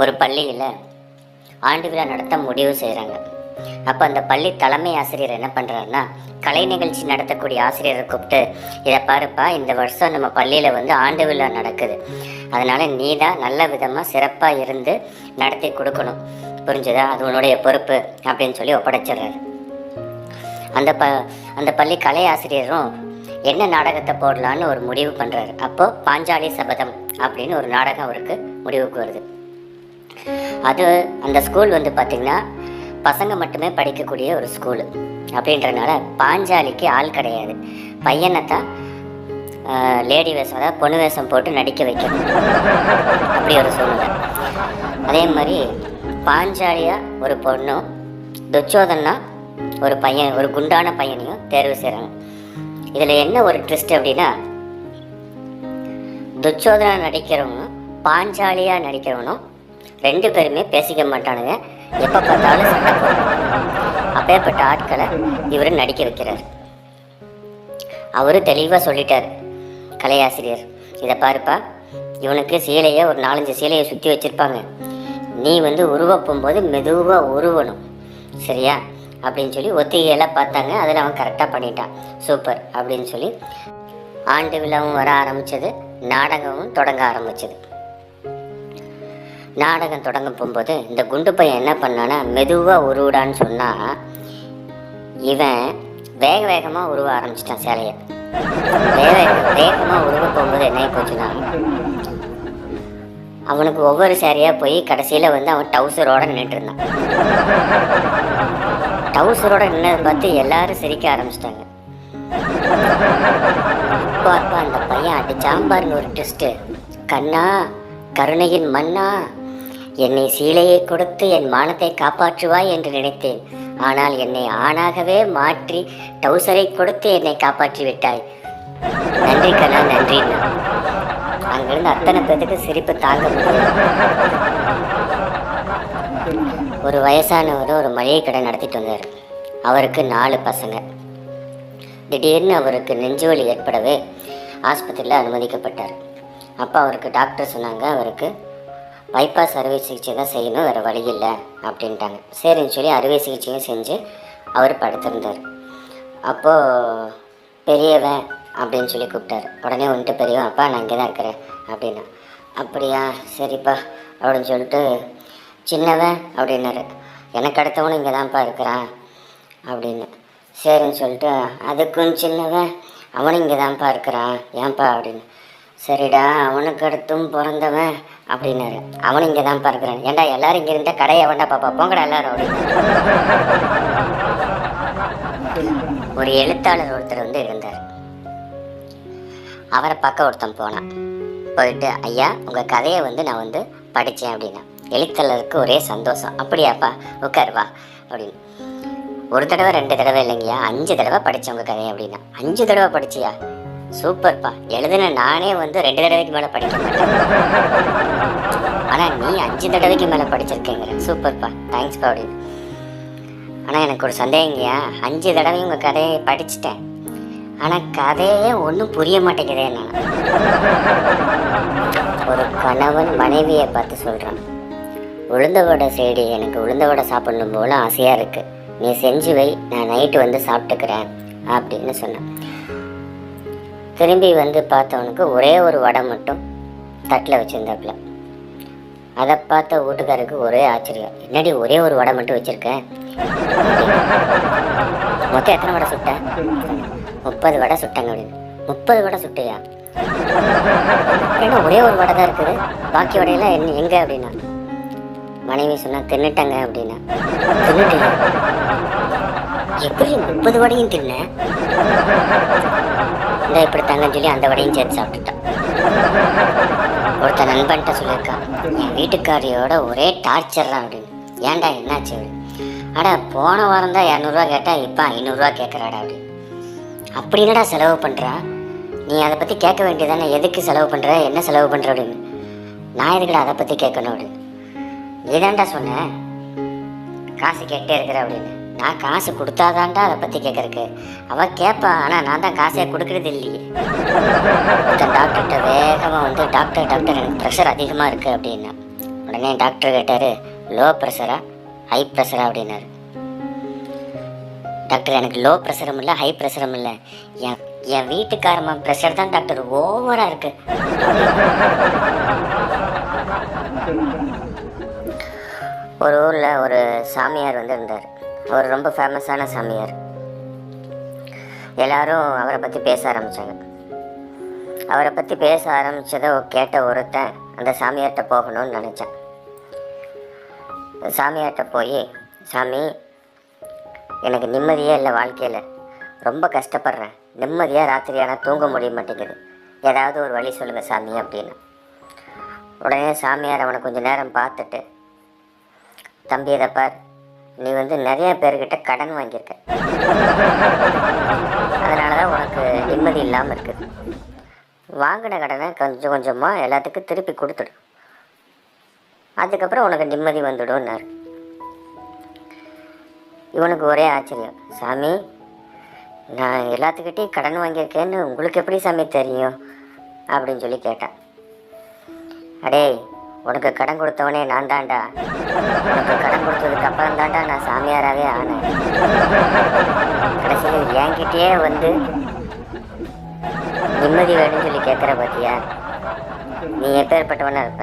ஒரு பள்ளியில் ஆண்டு விழா நடத்த முடிவு செய்கிறாங்க. அப்போ அந்த பள்ளி தலைமை ஆசிரியர் என்ன பண்ணுறாருன்னா, கலை நிகழ்ச்சி நடத்தக்கூடிய ஆசிரியரை கூப்பிட்டு, இதை பாருப்பா, இந்த வருஷம் நம்ம பள்ளியில் வந்து ஆண்டு விழா நடக்குது, அதனால் நீ தான் நல்ல விதமாக சிறப்பாக இருந்து நடத்தி கொடுக்கணும், புரிஞ்சுதா, அது உன்னுடைய பொறுப்பு அப்படின்னு சொல்லி ஒப்படைச்சிடுறாரு. அந்த பள்ளி கலை ஆசிரியரும் என்ன நாடகத்தை போடலான்னு ஒரு முடிவு பண்ணுறாரு. அப்போது பாஞ்சாலி சபதம் அப்படின்னு ஒரு நாடகம் அவருக்கு முடிவுக்கு வருது. அது அந்த ஸ்கூல் வந்து பார்த்திங்கன்னா பசங்க மட்டுமே படிக்கக்கூடிய ஒரு ஸ்கூலு அப்படின்றதுனால பாஞ்சாலிக்கு ஆள் கிடையாது. பையனை தான் லேடி வேஷம், அதாவது பொண்ணு வேஷம் போட்டு நடிக்க வைக்கணும், அப்படி ஒரு சூழ்நிலை. அதே மாதிரி பாஞ்சாலியா ஒரு பொண்ணும், துச்சோதனா ஒரு பையன், ஒரு குண்டான பையனையும் தேர்வு செய்கிறாங்க. இதில் என்ன ஒரு ட்விஸ்ட் அப்படின்னா, துச்சோதனா நடிக்கிறவனும் பாஞ்சாலியாக நடிக்கிறவனும் ரெண்டு பேருமே பேசிக்க மாட்டானுங்க, எப்போ பார்த்தாலும் சண்டை போடுறாங்க. அப்பேற்பட்ட ஆட்களை இவர் நடிக்க வைக்கிறார். அவரு தெளிவாக சொல்லிட்டார் கலையாசிரியர், இதை பாருப்பா, இவனுக்கு சீலையை ஒரு 4-5 சீலையை சுற்றி வச்சுருப்பாங்க, நீ வந்து உருவப்பும்போது மெதுவாக உருவணும், சரியா அப்படின்னு சொல்லி ஒத்திகையெல்லாம் பார்த்தாங்க. அதில் அவன் கரெக்டாக பண்ணிட்டான், சூப்பர் அப்படின்னு சொல்லி ஆண்டு விழாவும் வர ஆரம்பித்தது, நாடகமும் தொடங்க ஆரம்பிச்சது. நாடகம் தொடங்க போகும்போது இந்த குண்டு பையன் என்ன பண்ணான்னா, மெதுவாக உருவிடான்னு சொன்னால் இவன் வேகமாக உருவ ஆரம்பிச்சிட்டான் சேலையை. வேகமாக உருவ போகும்போது என்ன போச்சுன்னா, அவனுக்கு ஒவ்வொரு சேரையாக போய் கடைசியில் வந்து அவன் டவுசரோடு நின்றுட்டு இருந்தான். டவுசரோட நின்னதை பார்த்து எல்லாரும் சிரிக்க ஆரம்பிச்சிட்டாங்க. அப்பா அந்த பையன் அடிச்சான் பாருங்க ஒரு ட்விஸ்ட்டு. கண்ணா, கருணையின் மன்னா, என்னை சீலையை கொடுத்து என் மானத்தை காப்பாற்றுவாய் என்று நினைத்தேன், ஆனால் என்னை ஆணாகவே மாற்றி டவுசரை கொடுத்து என்னை காப்பாற்றி விட்டாய், நன்றி கண்ணா, நன்றிண்ணா. அங்கிருந்து அத்தனை பேருக்கு சிரிப்பு தாங்க முடியும். ஒரு வயசானவர் ஒரு மளிகை கடை நடத்திட்டு வந்தார். அவருக்கு 4 பசங்க. திடீர்னு அவருக்கு நெஞ்சுவலி ஏற்படவே ஆஸ்பத்திரியில் அனுமதிக்கப்பட்டார். அப்போ அவருக்கு டாக்டர் சொன்னாங்க, அவருக்கு பைபாஸ் அறுவை சிகிச்சை தான் செய்யணும், வேறு வழி இல்லை அப்படின்ட்டாங்க. சரின்னு சொல்லி அறுவை சிகிச்சையும் செஞ்சு அவர் படுத்திருந்தார். அப்போது பெரியவன் அப்படின்னு சொல்லி கூப்பிட்டார். உடனே வந்துட்டு பெரியவன், அப்பா நான் இங்கே தான் இருக்கிறேன் அப்படின்னா. அப்படியா, சரிப்பா அப்படின்னு சொல்லிட்டு, சின்னவன் அப்படின்னாரு, எனக்கு அடுத்தவனும் இங்கே தான்ப்பா இருக்கிறான் அப்படின்னு. சரின்னு சொல்லிட்டு, அதுக்கும் சின்னவன், அவனும் இங்கே தான்ப்பா இருக்கிறான், ஏன்ப்பா அப்படின்னு. சரிடா, அவனுக்கு அடுத்தும் பிறந்தவன் அப்படின்னாரு, அவனும் இங்கே தான்ப்பா இருக்கிறான். ஏன்டா எல்லாரும் இங்கே இருந்தால் கடையை வேண்டா பாப்பா, போங்கடா எல்லாரும் அப்படின்னு. ஒரு எழுத்தாளர் ஒருத்தர் வந்து இருந்தார். அவரை பார்க்க ஒருத்தன் போனான். போயிட்டு, ஐயா உங்கள் கதையை வந்து நான் வந்து படித்தேன் அப்படின்னா. எழுத்தாளருக்கு ஒரே சந்தோஷம். அப்படியாப்பா, உட்காருவா அப்படின்னு. ஒரு தடவை 2 தடவை இல்லைங்கய்யா, 5 தடவை படித்தேன் உங்கள் கதையை அப்படின்னா. 5 தடவை படிச்சியா, சூப்பர்ப்பா, எழுதுன நானே வந்து 2 தடவைக்கு மேலே படிக்க மாட்டேன், ஆனால் நீ 5 தடவைக்கு மேலே படிச்சிருக்கேங்கிற, சூப்பர்ப்பா, தேங்க்ஸ்ப்பா அப்படின்னு. ஆனால் எனக்கு ஒரு சந்தேகங்கய்யா, 5 தடவையும் உங்கள் கதையை படிச்சுட்டேன், ஆனால் கதையே ஒன்றும் புரிய மாட்டேங்குதே. நான் ஒரு கணவன் மனைவியை பார்த்து சொல்கிறான், உளுந்த வடை செய்டி, எனக்கு உளுந்த வடை சாப்பிடணும் போல ஆசையாக இருக்குது, நீ செஞ்சு வை, நான் நைட்டு வந்து சாப்பிட்டுக்கிறேன் அப்படின்னு சொன்னான். திரும்பி வந்து பார்த்தவனுக்கு ஒரே ஒரு வடை மட்டும் தட்டில் வச்சுருந்தாப்புல. அதை பார்த்த வீட்டுக்காருக்கு ஒரே ஆச்சரியம், என்னடி ஒரே ஒரு வடை மட்டும் வச்சுருக்கேன், மொத்தம் எத்தனை வடை சுட்டேன்? 30 வடை சுட்டாங்க அப்படின்னு. 30 வடை சுட்டையா? ஏன்னா ஒரே ஒரு வடை தான் இருக்குது, பாக்கி வடையெல்லாம் எங்கே அப்படின்னா. மனைவி சொன்னா, தின்னுட்டாங்க அப்படின்னா. தின்னுட்டேன்? எப்படி 30 வடையும் தின்ன? இந்த இப்படி தாங்கன்னு சொல்லி அந்த வடையும் சேர்த்து சாப்பிட்டுட்டான். ஒருத்தர் நண்பன்ட்ட சொல்லியிருக்கான், என் வீட்டுக்காரியோட ஒரே டார்ச்சர் தான் அப்படின்னு. ஏன்டா என்னாச்சு அப்படி? அடா போன வாரம் தான் 200 கேட்டால் இப்போ 500 கேட்குறாடா அப்படி. அப்படி என்னடா செலவு பண்ணுறா, நீ அதை பற்றி கேட்க வேண்டியதானே, எதுக்கு செலவு பண்ணுற, என்ன செலவு பண்ணுற அப்படின்னு. நான் எதுக்குடா அதை பற்றி கேட்கணும் அப்படின்னு. நீதான்டா சொன்னேன் காசு கேட்டே இருக்கிற அப்படின்னு. நான் காசு கொடுத்தாதான்டா அதை பற்றி கேட்குறக்கு. அவள் கேட்பா, ஆனால் நான் தான் காசே கொடுக்குறது இல்லையே. டாக்டர்கிட்ட வேகமாக வந்து, டாக்டர் எனக்கு ப்ரெஷர் அதிகமாக இருக்குது அப்படின்னா. உடனே டாக்டர் கேட்டார், லோ ப்ரெஷரா ஹை ப்ரெஷரா அப்படின்னாரு. டாக்டர் எனக்கு லோ ப்ரெஷரும் இல்லை ஹை ப்ரெஷரும் இல்லை, என் வீட்டுக்காரம்மா ப்ரெஷர் தான் டாக்டர் ஓவராக இருக்கு. ஒரு ஊரில் ஒரு சாமியார் வந்து இருந்தார். அவர் ரொம்ப ஃபேமஸான சாமியார். எல்லாரும் அவரை பற்றி பேச ஆரம்பித்தாங்க. அவரை பற்றி பேச ஆரம்பித்ததை கேட்ட ஒருத்தன் அந்த சாமியார்கிட்ட போகணும்னு நினச்சேன். சாமியார்கிட்ட போய், சாமி எனக்கு நிம்மதியே இல்லை, வாழ்க்கையில் ரொம்ப கஷ்டப்படுறேன், நிம்மதியாக ராத்திரி ஆனால் தூங்க முடிய மாட்டேங்குது, ஏதாவது ஒரு வழி சொல்லுங்கள் சாமி அப்படின்னு. உடனே சாமியார் அவனை கொஞ்சம் நேரம் பார்த்துட்டு, தம்பி இதை பார், நீ வந்து நிறைய பேர்கிட்ட கடன் வாங்கியிருக்க, அதனால தான் உனக்கு நிம்மதி இல்லாமல் இருக்குது. வாங்கின கடனை கொஞ்சம் கொஞ்சமாக எல்லாத்துக்கும் திருப்பி கொடுத்துடு, அதுக்கப்புறம் உனக்கு நிம்மதி வந்துடும்னாரு. இவனுக்கு ஒரே ஆச்சரியம், சாமி நான் எல்லாத்துக்கிட்டையும் கடன் வாங்கியிருக்கேன்னு உங்களுக்கு எப்படி சாமி தெரியும் அப்படின்னு சொல்லி கேட்டான். அடே, உனக்கு கடன் கொடுத்தவனே நான் தாண்டா, உனக்கு கடன் கொடுத்ததுக்கு அப்புறம் தாண்டா நான் சாமியாராகவே ஆனேன். கடைசியில் என்கிட்டயே வந்து நிம்மதி வேணும்னு சொல்லி கேட்குற பார்த்தியா, நீ எப்பேற்பட்டவனா இருப்ப.